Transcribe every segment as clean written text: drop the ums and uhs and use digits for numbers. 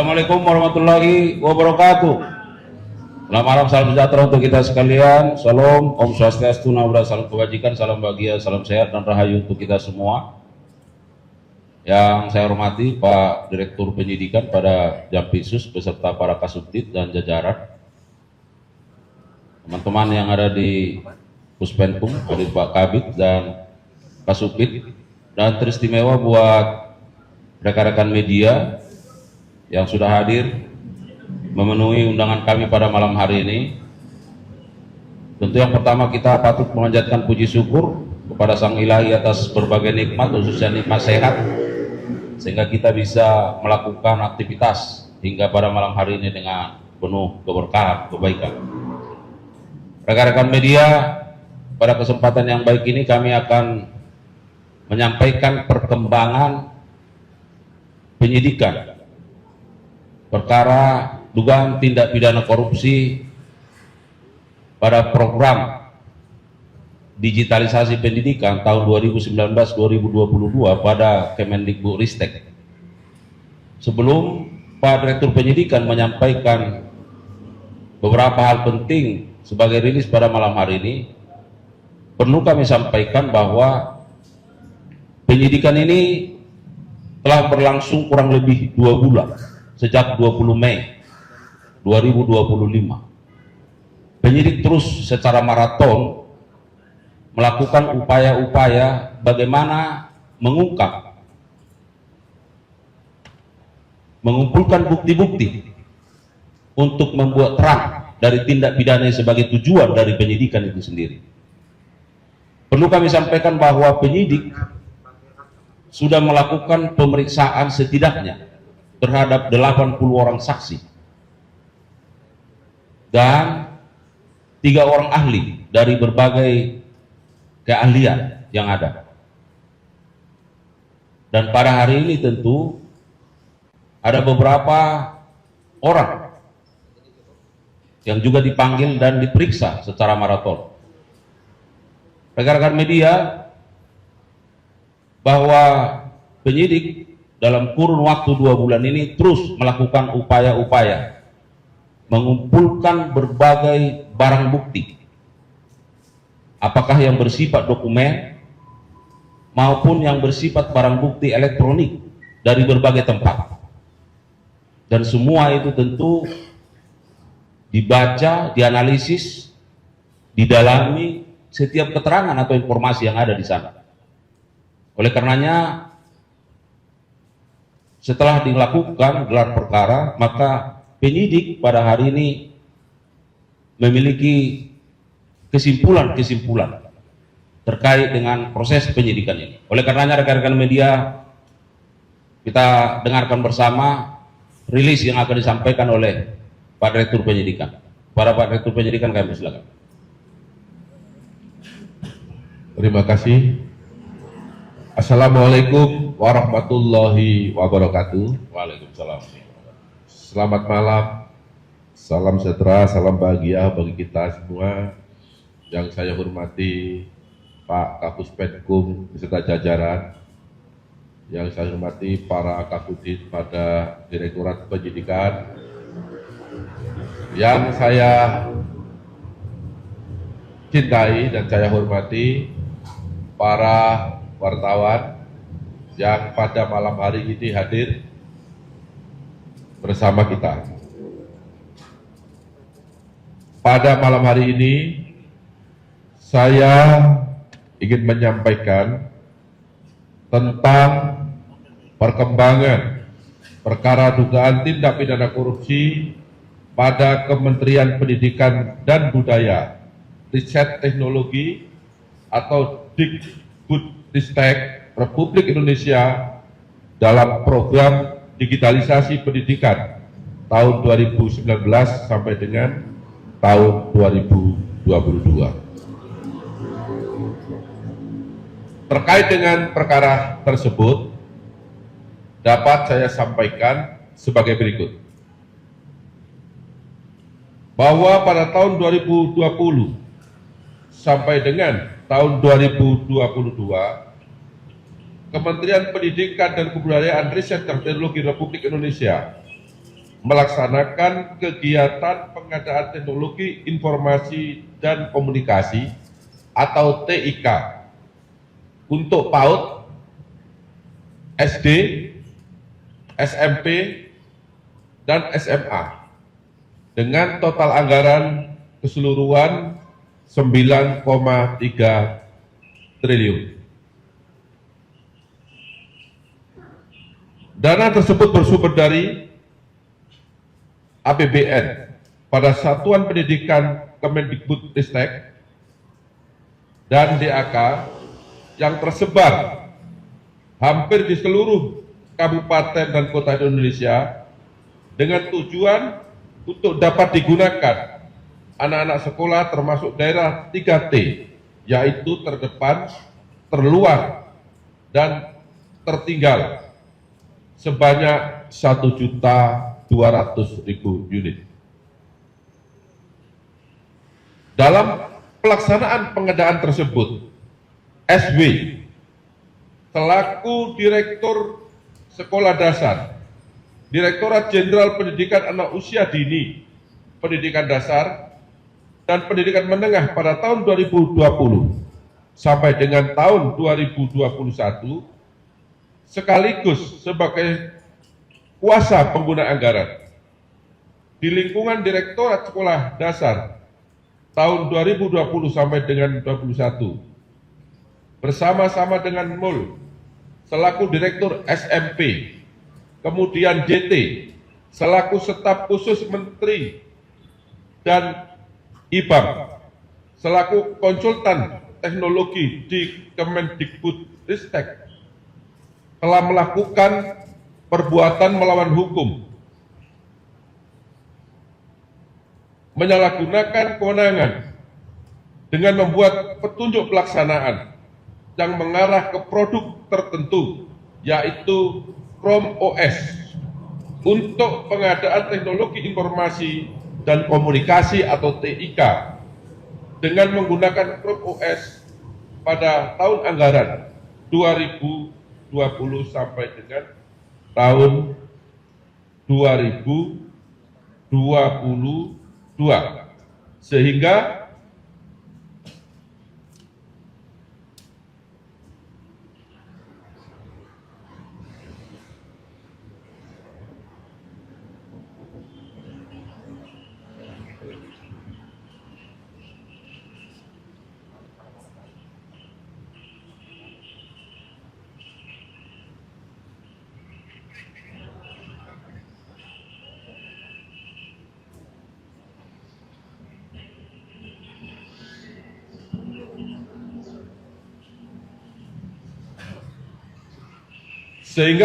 Assalamualaikum warahmatullahi wabarakatuh. Selamat malam, salam sejahtera untuk kita sekalian. Salam, Om Swastiastu, Namo Buddhaya, salam kebajikan, salam bahagia, salam sehat dan rahayu untuk kita semua. Yang saya hormati Pak Direktur Penyidikan pada Jampitsus beserta para Kasubdit dan jajaran, teman-teman yang ada di Puspenkum, dari Pak Kabid dan Kasubdit, dan teristimewa buat rekan-rekan media yang sudah hadir memenuhi undangan kami pada malam hari ini. Tentu yang pertama kita patut memanjatkan puji syukur kepada Sang Ilahi atas berbagai nikmat, khususnya nikmat sehat, sehingga kita bisa melakukan aktivitas hingga pada malam hari ini dengan penuh keberkahan, kebaikan. Rekan-rekan media, pada kesempatan yang baik ini kami akan menyampaikan perkembangan penyidikan perkara dugaan tindak pidana korupsi pada program digitalisasi pendidikan tahun 2019-2022 pada Kemendikbudristek. Sebelum Pak Direktur Penyidikan menyampaikan beberapa hal penting sebagai rilis pada malam hari ini, perlu kami sampaikan bahwa penyidikan ini telah berlangsung kurang lebih 2 bulan, sejak 20 Mei 2025. Penyidik terus secara maraton melakukan upaya-upaya bagaimana mengumpulkan bukti-bukti untuk membuat terang dari tindak pidana sebagai tujuan dari penyidikan itu sendiri. Perlu kami sampaikan bahwa penyidik sudah melakukan pemeriksaan setidaknya terhadap 80 orang saksi dan 3 orang ahli dari berbagai keahlian yang ada. Dan pada hari ini tentu ada beberapa orang yang juga dipanggil dan diperiksa secara maraton. Rekan-rekan media, bahwa penyidik dalam kurun waktu 2 bulan ini terus melakukan upaya-upaya mengumpulkan berbagai barang bukti, apakah yang bersifat dokumen maupun yang bersifat barang bukti elektronik dari berbagai tempat. Dan semua itu tentu dibaca, dianalisis, didalami setiap keterangan atau informasi yang ada di sana. Oleh karenanya, setelah dilakukan gelar perkara, maka penyidik pada hari ini memiliki kesimpulan-kesimpulan terkait dengan proses penyidikan ini. Oleh karenanya, rekan-rekan media, kita dengarkan bersama rilis yang akan disampaikan oleh Pak Direktur Penyidikan. Para Pak Direktur Penyidikan, kami silakan. Terima kasih. Assalamualaikum warahmatullahi wabarakatuh. Waalaikumsalam. Selamat malam, salam sejahtera, salam bahagia bagi kita semua. Yang saya hormati Pak Kapus Penkum beserta jajaran, yang saya hormati para Kasubdit pada Direktorat Penyidikan, yang saya cintai dan saya hormati para wartawan yang pada malam hari ini hadir bersama kita. Pada malam hari ini saya ingin menyampaikan tentang perkembangan perkara dugaan tindak pidana korupsi pada Kementerian Pendidikan dan Budaya, Riset Teknologi atau Dikbudristek Republik Indonesia dalam program digitalisasi pendidikan tahun 2019 sampai dengan tahun 2022. Terkait dengan perkara tersebut, dapat saya sampaikan sebagai berikut. Bahwa pada tahun 2020 sampai dengan tahun 2022, Kementerian Pendidikan dan Kebudayaan, Riset dan Teknologi Republik Indonesia melaksanakan kegiatan pengadaan teknologi informasi dan komunikasi atau TIK untuk PAUD, SD, SMP, dan SMA dengan total anggaran keseluruhan 9,3 triliun. Dana tersebut bersumber dari APBN pada Satuan Pendidikan Kemendikbudristek dan DAK yang tersebar hampir di seluruh kabupaten dan kota di Indonesia dengan tujuan untuk dapat digunakan anak-anak sekolah termasuk daerah 3T, yaitu terdepan, terluar, dan tertinggal sebanyak 1.200.000 unit. Dalam pelaksanaan pengadaan tersebut, SW selaku Direktur Sekolah Dasar, Direktorat Jenderal Pendidikan Anak Usia Dini, Pendidikan Dasar, dan Pendidikan Menengah pada tahun 2020 sampai dengan tahun 2021, sekaligus sebagai kuasa pengguna anggaran di lingkungan Direktorat Sekolah Dasar tahun 2020 sampai dengan 2021 bersama-sama dengan MUL selaku Direktur SMP, kemudian JT selaku Staf Khusus Menteri dan IBAM selaku konsultan teknologi di Kemendikbudristek telah melakukan perbuatan melawan hukum, menyalahgunakan kewenangan dengan membuat petunjuk pelaksanaan yang mengarah ke produk tertentu, yaitu Chrome OS, untuk pengadaan teknologi informasi dan komunikasi atau TIK dengan menggunakan Chrome OS pada tahun anggaran 2020 sampai dengan tahun 2022, sehingga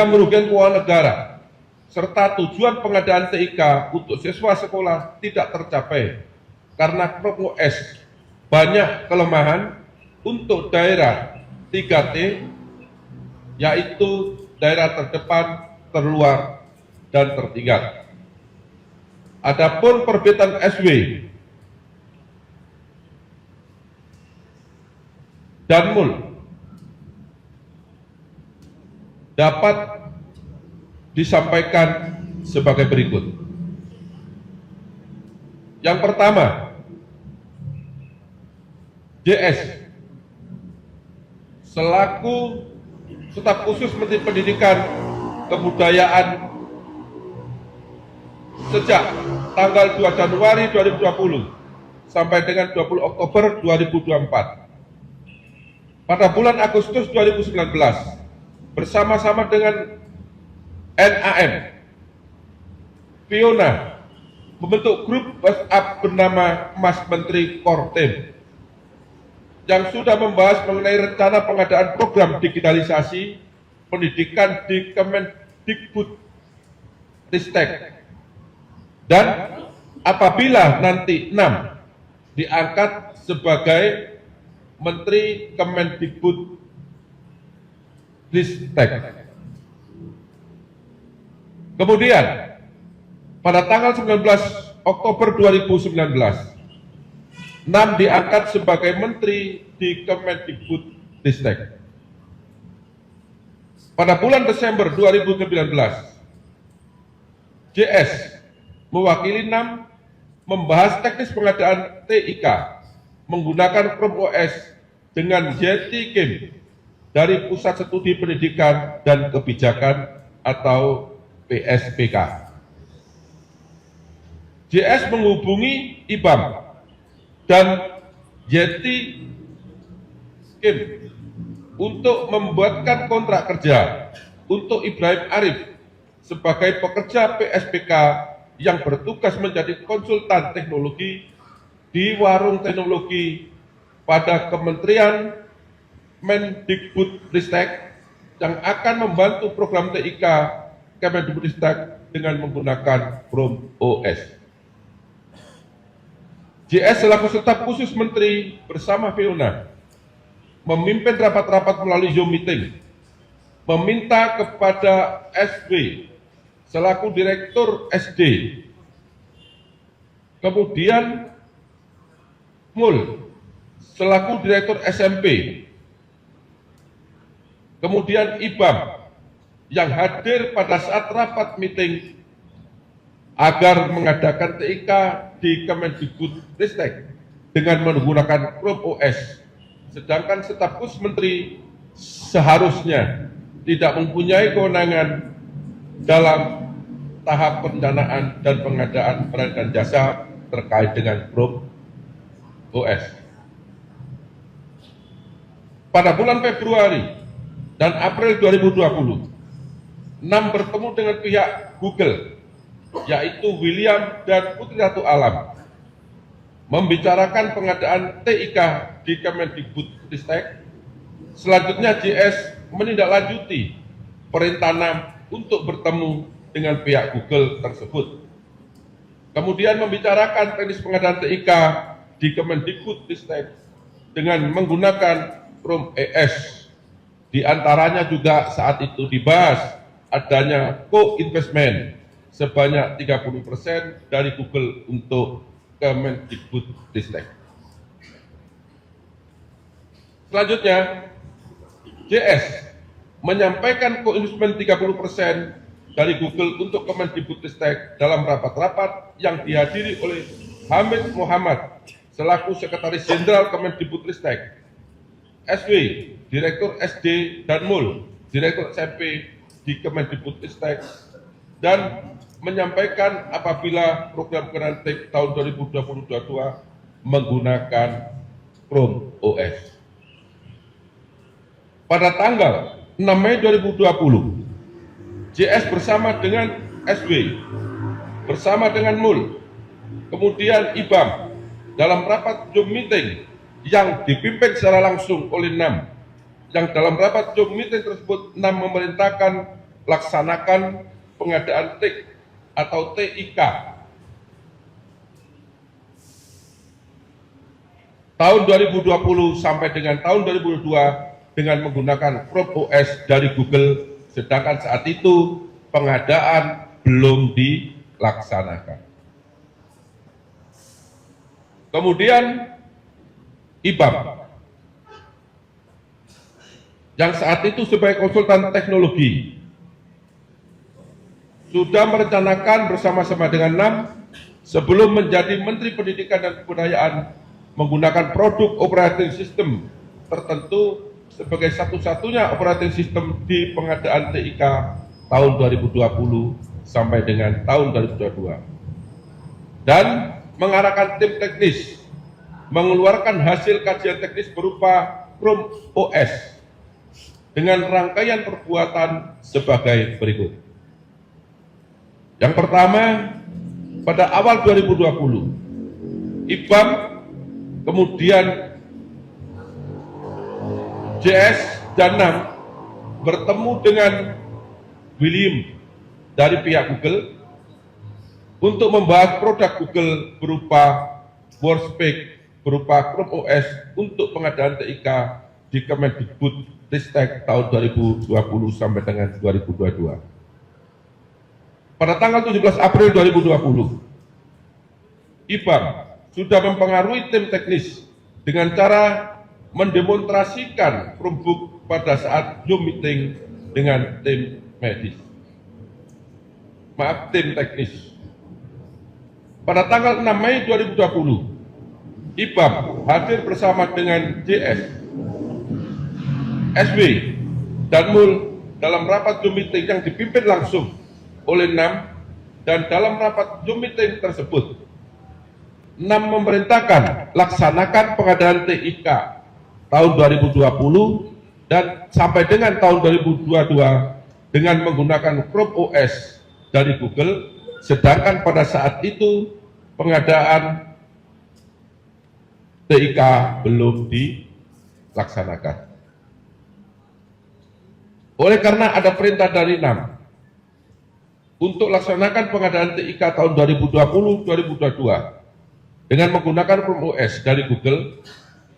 merugikan keuangan negara, serta tujuan pengadaan TIK untuk siswa sekolah tidak tercapai karena Chrome OS banyak kelemahan untuk daerah 3T, yaitu daerah terdepan, terluar, dan tertinggal. Adapun perbitan SW dan MUL dapat disampaikan sebagai berikut. Yang pertama, JS selaku Staf Khusus Menteri Pendidikan Kebudayaan sejak tanggal 2 Januari 2020 sampai dengan 20 Oktober 2024. Pada bulan Agustus 2019, bersama-sama dengan NAM, Fiona membentuk grup WhatsApp bernama Mas Menteri Kortem yang sudah membahas mengenai rencana pengadaan program digitalisasi pendidikan di Kemendikbudristek. Dan apabila nanti 6 diangkat sebagai Menteri Kemendikbudristek. Kemudian pada tanggal 19 Oktober 2019, 6 diangkat sebagai menteri di Kemendikbudristek. Pada bulan Desember 2019, JS mewakili 6 membahas teknis pengadaan TIK menggunakan Chrome OS dengan Yeti Kim dari Pusat Studi Pendidikan dan Kebijakan atau PSPK. JS menghubungi IBAM dan Yeti Kim untuk membuatkan kontrak kerja untuk Ibrahim Arif sebagai pekerja PSPK yang bertugas menjadi konsultan teknologi di warung teknologi pada Kementerian Mendikbudristek yang akan membantu program TIK Kemendikbudristek dengan menggunakan Chrome OS. JS selaku staf khusus Menteri bersama Fiona memimpin rapat-rapat melalui Zoom meeting, meminta kepada SB selaku Direktur SD, kemudian Mul selaku Direktur SMP, kemudian IBAM yang hadir pada saat rapat meeting agar mengadakan TIK di Kemendikbudristek dengan menggunakan Chrome OS, sedangkan staf khusus Menteri seharusnya tidak mempunyai kewenangan dalam tahap pendanaan dan pengadaan barang dan jasa terkait dengan Chrome OS. Pada bulan Februari dan April 2020, 6 bertemu dengan pihak Google, yaitu William dan Putri Ratu Alam, membicarakan pengadaan TIK di Kemendikbudristek. Selanjutnya JS menindaklanjuti perintah 6 untuk bertemu dengan pihak Google tersebut. Kemudian membicarakan teknis pengadaan TIK di Kemendikbudristek dengan menggunakan Chrome OS. Di antaranya juga saat itu dibahas adanya co-investment sebanyak 30% dari Google untuk Kemendikbudristek. Selanjutnya, JS menyampaikan co-investment 30% dari Google untuk Kemendikbudristek dalam rapat-rapat yang dihadiri oleh Hamid Muhammad selaku Sekretaris Jenderal Kemendikbudristek, SW, Direktur SD, dan Mul, Direktur SMP di Kemendikbudristek, dan menyampaikan apabila program Kementek tahun 2022 menggunakan Chrome OS. Pada tanggal 6 Mei 2020, JS bersama dengan SW, bersama dengan Mul, kemudian IBAM, dalam rapat Zoom meeting yang dipimpin secara langsung oleh 6, yang dalam rapat Zoom meeting tersebut 6 memerintahkan laksanakan pengadaan TIK atau TIK tahun 2020 sampai dengan tahun 2022 dengan menggunakan Chrome OS dari Google, sedangkan saat itu pengadaan belum dilaksanakan. Kemudian IBAM yang saat itu sebagai konsultan teknologi sudah merencanakan bersama-sama dengan 6 sebelum menjadi Menteri Pendidikan dan Kebudayaan menggunakan produk operating system tertentu sebagai satu-satunya operating system di pengadaan TIK tahun 2020 sampai dengan tahun 2022, dan mengarahkan tim teknis mengeluarkan hasil kajian teknis berupa Chrome OS dengan rangkaian perbuatan sebagai berikut. Yang pertama, pada awal 2020, IBAM, kemudian JS dan 6 bertemu dengan William dari pihak Google untuk membahas produk Google berupa Workspace, berupa Chrome OS untuk pengadaan TIK di Kemendikbudristek tahun 2020 sampai dengan 2022. Pada tanggal 17 April 2020, IBAM sudah mempengaruhi tim teknis dengan cara mendemonstrasikan Chromebook pada saat Zoom meeting dengan tim medis. Tim teknis. pada tanggal 6 Mei 2020, IBAM hadir bersama dengan JS, SW, dan MUL dalam rapat Zoom meeting yang dipimpin langsung oleh NAM, dan dalam rapat Zoom meeting tersebut NAM memerintahkan laksanakan pengadaan TIK tahun 2020 dan sampai dengan tahun 2022 dengan menggunakan Chrome OS dari Google, sedangkan pada saat itu pengadaan TIK belum dilaksanakan. Oleh karena ada perintah dari NAM untuk laksanakan pengadaan TIK tahun 2020-2022 dengan menggunakan Chrome OS dari Google,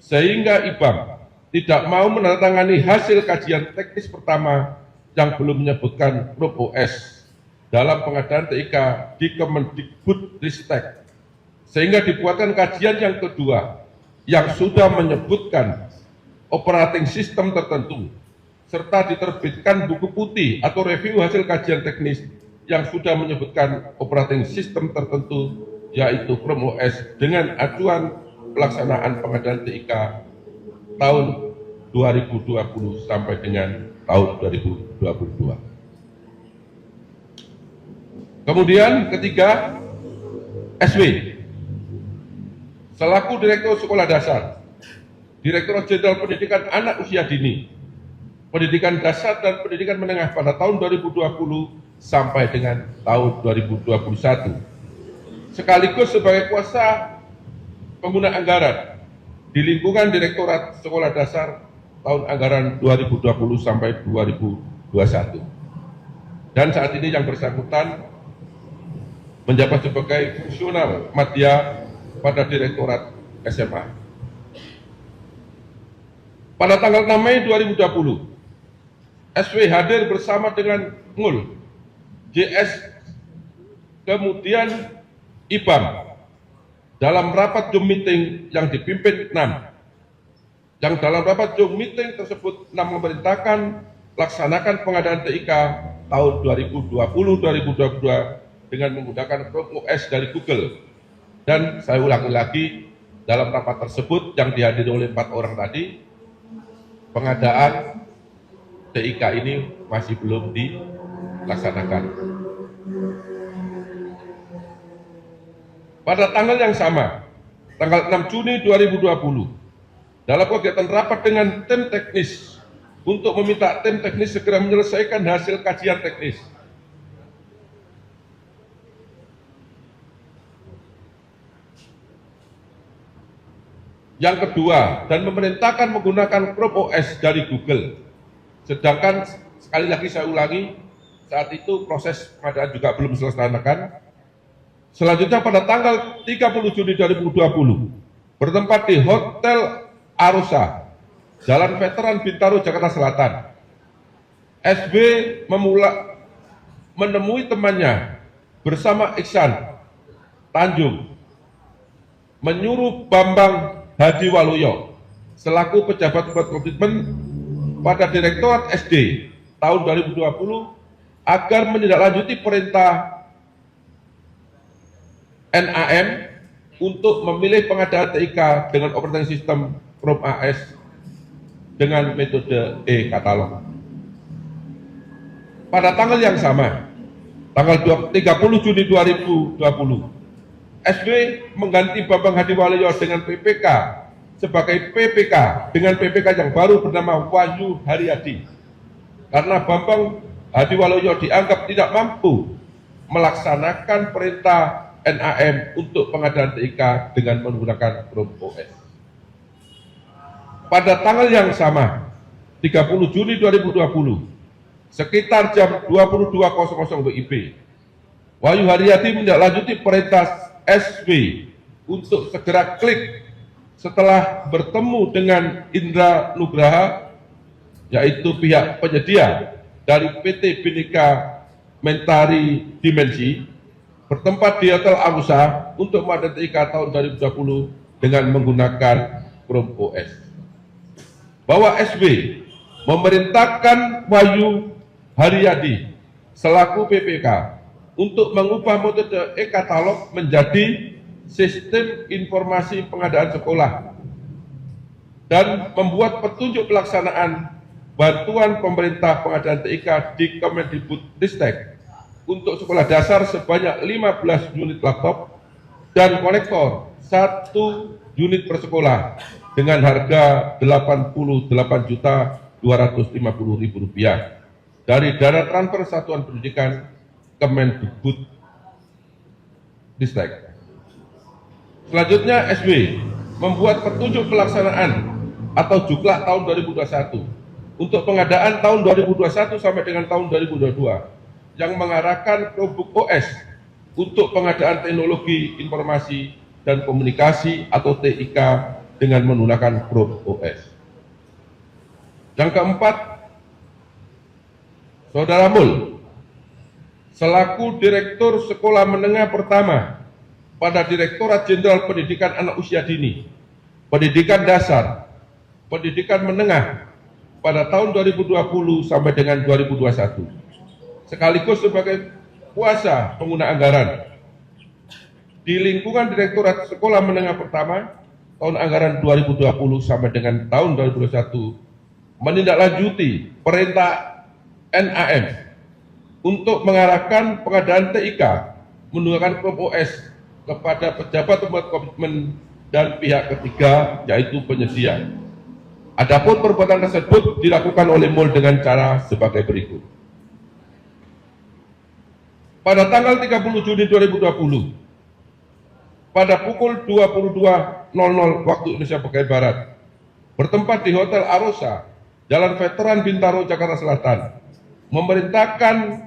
sehingga IBAM tidak mau menandatangani hasil kajian teknis pertama yang belum menyebutkan Chrome OS dalam pengadaan TIK di Kemendikbudristek, sehingga dibuatkan kajian yang kedua yang sudah menyebutkan operating system tertentu, serta diterbitkan buku putih atau review hasil kajian teknis yang sudah menyebutkan operating system tertentu, yaitu Chrome OS, dengan acuan pelaksanaan pengadaan TIK tahun 2020 sampai dengan tahun 2022. Kemudian ketiga, SW selaku Direktur Sekolah Dasar, Direktur Jenderal Pendidikan Anak Usia Dini, Pendidikan Dasar dan Pendidikan Menengah pada tahun 2020 sampai dengan tahun 2021, sekaligus sebagai kuasa pengguna anggaran di lingkungan Direktorat Sekolah Dasar tahun anggaran 2020 sampai 2021. Dan saat ini yang bersangkutan menjabat sebagai fungsional madya pada Direktorat SMA. Pada tanggal 6 Mei 2020, SW hadir bersama dengan MUL, JS, kemudian IBAM dalam rapat Zoom meeting yang dipimpin NAM. Yang dalam rapat Zoom meeting tersebut NAM memerintahkan laksanakan pengadaan TIK tahun 2020-2022 dengan menggunakan Chrome OS dari Google. Dan saya ulangi lagi, dalam rapat tersebut yang dihadiri oleh 4 orang tadi, pengadaan TIK ini masih belum dilaksanakan. Pada tanggal yang sama, tanggal 6 Juni 2020, dalam kegiatan rapat dengan tim teknis untuk meminta tim teknis segera menyelesaikan hasil kajian teknis, yang kedua, dan memerintahkan menggunakan Chrome OS dari Google. Sedangkan, sekali lagi saya ulangi, saat itu proses pengadaan juga belum dilaksanakan. Selanjutnya pada tanggal 30 Juni 2020, bertempat di Hotel Arosa, Jalan Veteran Bintaro, Jakarta Selatan, SB menemui temannya bersama Iksan Tanjung, menyuruh Bambang Hadiwaluyo selaku pejabat komitmen pada Direktorat SD tahun 2020 agar menindaklanjuti perintah NAM untuk memilih pengadaan TIK dengan operating system Chrome OS dengan metode e-katalog. Pada tanggal yang sama, tanggal 30 Juni 2020, SW mengganti Bambang Hadiwaluyo dengan PPK sebagai PPK dengan PPK yang baru bernama Wahyu Haryadi, karena Bambang Hadiwaluyo dianggap tidak mampu melaksanakan perintah NAM untuk pengadaan TIK dengan menggunakan Chrome OS. Pada tanggal yang sama, 30 Juni 2020, sekitar jam 22.00 WIB, Wahyu Haryadi menindaklanjuti perintah SW untuk segera klik setelah bertemu dengan Indra Nugraha, yaitu pihak penyedia dari PT Bhinneka Mentari Dimensi, bertempat di Hotel Arosa untuk pengadaan TIK tahun 2020 dengan menggunakan Chrome OS. Bahwa SW memerintahkan Wahyu Haryadi selaku PPK untuk mengubah metode e-katalog menjadi sistem informasi pengadaan sekolah dan membuat petunjuk pelaksanaan bantuan pemerintah pengadaan TIK di Kemendikbudristek untuk sekolah dasar sebanyak 15 unit laptop dan konektor 1 unit per sekolah dengan harga Rp88.250.000 dari dana transfer Satuan Pendidikan Kemendikbudristek. Selanjutnya SW membuat petunjuk pelaksanaan atau juklak tahun 2021 untuk pengadaan tahun 2021 sampai dengan tahun 2022 yang mengarahkan Chromebook OS untuk pengadaan teknologi informasi dan komunikasi atau TIK dengan menggunakan Chrome OS. Yang keempat, Saudara Mul selaku Direktur Sekolah Menengah Pertama pada Direktorat Jenderal Pendidikan Anak Usia Dini, Pendidikan Dasar, Pendidikan Menengah pada tahun 2020 sampai dengan 2021, sekaligus sebagai kuasa pengguna anggaran di lingkungan Direktorat Sekolah Menengah Pertama tahun anggaran 2020 sampai dengan tahun 2021 menindaklanjuti perintah NAM untuk mengarahkan pengadaan TIK menggunakan Chrome OS kepada pejabat pembuat komitmen dan pihak ketiga yaitu penyedia. Adapun perbuatan tersebut dilakukan oleh MUL dengan cara sebagai berikut. Pada tanggal 30 Juni 2020, pada pukul 22.00 waktu Indonesia bagian Barat, bertempat di Hotel Arosa, Jalan Veteran Bintaro, Jakarta Selatan, memerintahkan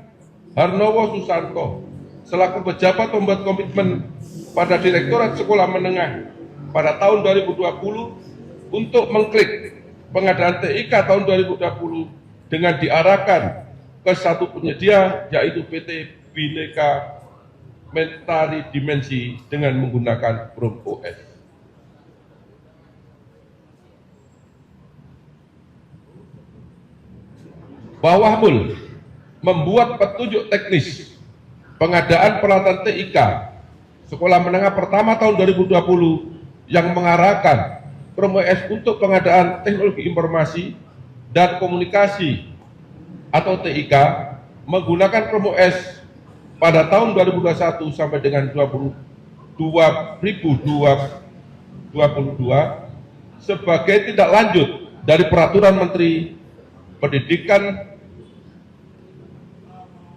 Harnowo Susanto selaku pejabat pembuat komitmen pada Direktorat Sekolah Menengah pada tahun 2020 untuk mengklik pengadaan TIK tahun 2020 dengan diarahkan ke satu penyedia yaitu PT Bhinneka Mentari Dimensi dengan menggunakan Chrome OS. Bawah MUL membuat petunjuk teknis pengadaan peralatan TIK Sekolah Menengah Pertama tahun 2020 yang mengarahkan Chrome OS untuk pengadaan teknologi informasi dan komunikasi atau TIK menggunakan Chrome OS pada tahun 2021 sampai dengan 2022 sebagai tindak lanjut dari Peraturan Menteri Pendidikan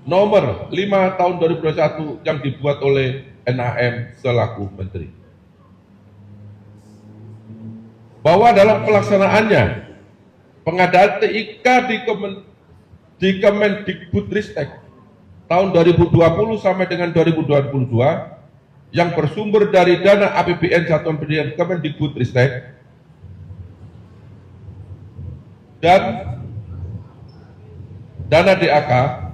Nomor 5 tahun 2021 yang dibuat oleh NAM selaku Menteri. Bahwa dalam pelaksanaannya pengadaan TIK di Kemendikbudristek tahun 2020 sampai dengan 2022 yang bersumber dari dana APBN Satuan Pendidikan Kemendikbudristek dan dana DAK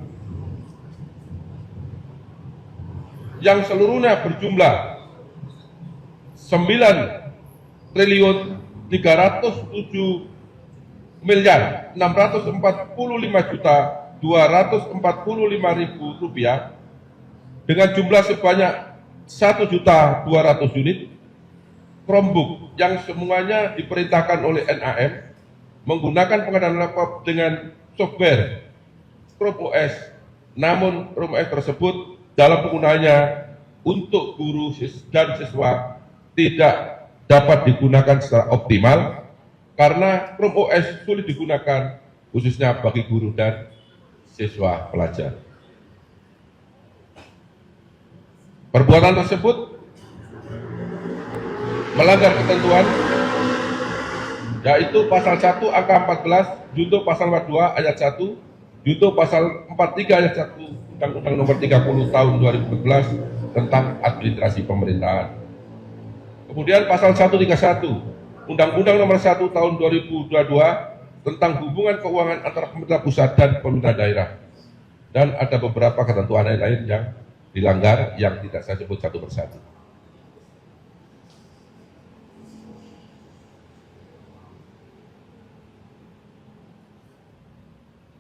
yang seluruhnya berjumlah 9.645.245.000 rupiah dengan jumlah sebanyak 1.200.000 unit Chromebook yang semuanya diperintahkan oleh NAM menggunakan pengadaan laptop dengan software Chrome OS, namun Chrome OS tersebut dalam penggunaannya untuk guru dan siswa tidak dapat digunakan secara optimal karena Chrome OS sulit digunakan khususnya bagi guru dan siswa pelajar. Perbuatan tersebut melanggar ketentuan yaitu pasal 1 angka 14 junto pasal 42 ayat 1 junto pasal 43 ayat 1 Undang-Undang Nomor 30 Tahun 2014 tentang administrasi pemerintahan. Kemudian pasal 131 Undang-Undang Nomor 1 Tahun 2022 tentang hubungan keuangan antara pemerintah pusat dan pemerintah daerah. Dan ada beberapa ketentuan lain yang dilanggar yang tidak saya sebut satu persatu.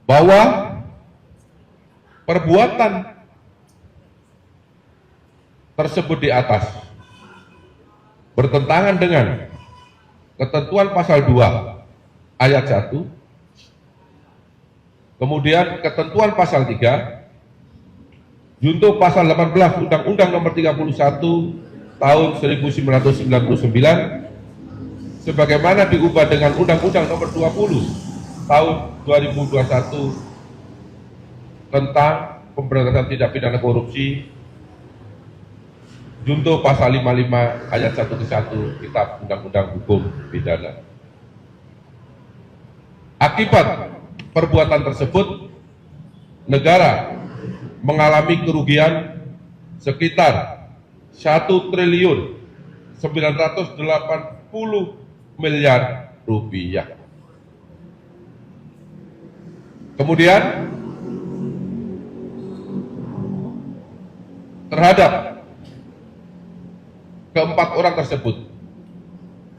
Bahwa perbuatan tersebut di atas bertentangan dengan ketentuan pasal 2 ayat 1, kemudian ketentuan pasal 3, junto pasal 18 Undang-Undang Nomor 31 Tahun 1999 sebagaimana diubah dengan Undang-Undang Nomor 20 Tahun 2021 tentang pemberantasan tindak pidana korupsi, junto pasal 55 ayat 1 ke 1 Kitab Undang-Undang Hukum Pidana. Akibat perbuatan tersebut, negara mengalami kerugian sekitar 1.980 miliar rupiah. Kemudian terhadap keempat orang tersebut,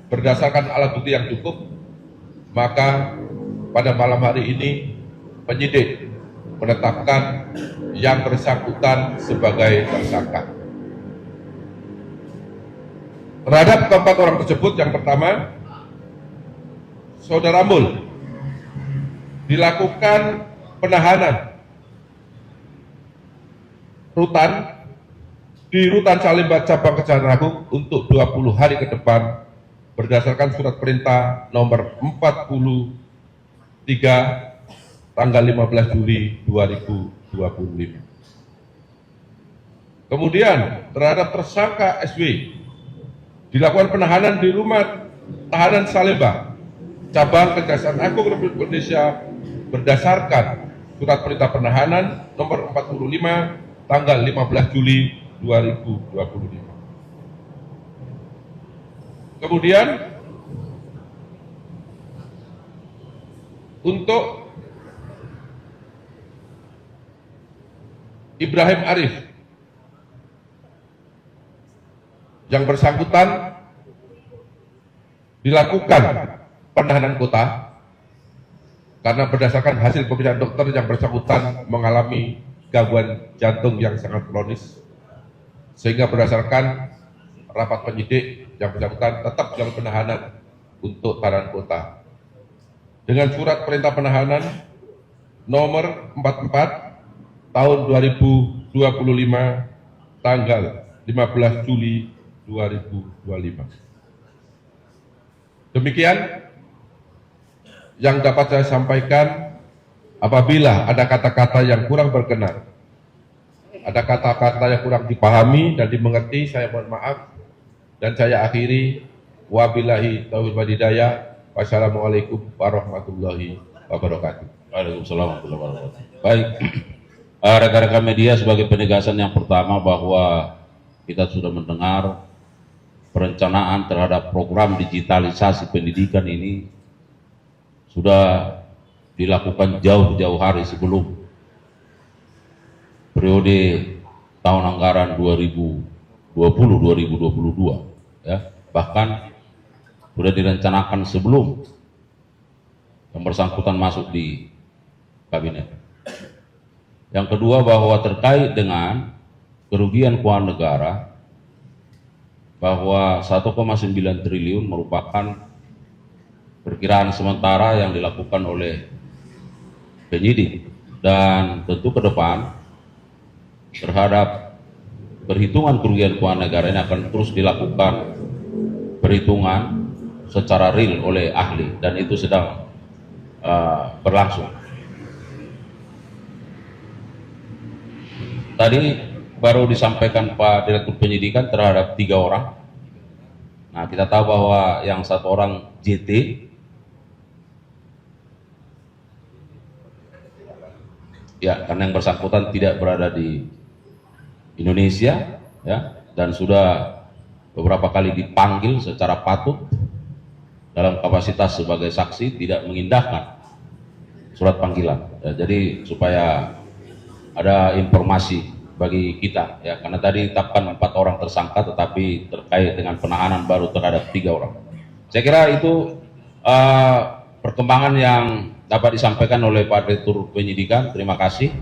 berdasarkan alat bukti yang cukup, maka pada malam hari ini penyidik menetapkan yang bersangkutan sebagai tersangka. Terhadap keempat orang tersebut, yang pertama, Saudara Mul, dilakukan penahanan di Rutan Salemba Cabang Kejaksaan Agung untuk 20 hari ke depan berdasarkan surat perintah nomor 43 tanggal 15 Juli 2025. Kemudian terhadap tersangka SW dilakukan penahanan di rumah tahanan Salemba Cabang Kejaksaan Agung Republik Indonesia berdasarkan surat perintah penahanan nomor 45 tanggal 15 Juli 2025. Kemudian untuk Ibrahim Arif yang bersangkutan dilakukan penahanan kota karena berdasarkan hasil pemeriksaan dokter yang bersangkutan mengalami gangguan jantung yang sangat kronis, sehingga berdasarkan rapat penyidik yang bersangkutan tetap dalam penahanan untuk tahanan kota dengan surat perintah penahanan nomor 44 tahun 2025 tanggal 15 Juli 2025. Demikian yang dapat saya sampaikan. Apabila ada kata-kata yang kurang berkenan, ada kata-kata yang kurang dipahami dan dimengerti, saya mohon maaf dan saya akhiri. Wabillahi taufiq wal hidayah. Wassalamualaikum warahmatullahi wabarakatuh. Waalaikumsalam warahmatullahi wabarakatuh. Baik, rekan-rekan media, sebagai penegasan yang pertama bahwa kita sudah mendengar perencanaan terhadap program digitalisasi pendidikan ini sudah dilakukan jauh-jauh hari sebelum periode tahun anggaran 2020-2022, ya. Bahkan sudah direncanakan sebelum yang bersangkutan masuk di kabinet. Yang kedua, bahwa terkait dengan kerugian keuangan negara, bahwa 1,9 triliun merupakan perkiraan sementara yang dilakukan oleh penyidik, dan tentu ke depan terhadap perhitungan kerugian keuangan negara ini akan terus dilakukan perhitungan secara real oleh ahli, dan itu sedang berlangsung. Tadi baru disampaikan Pak Direktur Penyidikan terhadap 3 orang. Nah, kita tahu bahwa yang 1 orang JT, ya, karena yang bersangkutan tidak berada di Indonesia, ya, dan sudah beberapa kali dipanggil secara patut dalam kapasitas sebagai saksi, tidak mengindahkan surat panggilan. Ya, jadi supaya ada informasi bagi kita, ya, karena tadi ditetapkan 4 orang tersangka, tetapi terkait dengan penahanan baru terhadap 3 orang. Saya kira itu perkembangan yang dapat disampaikan oleh Pak Direktur Penyidikan. Terima kasih.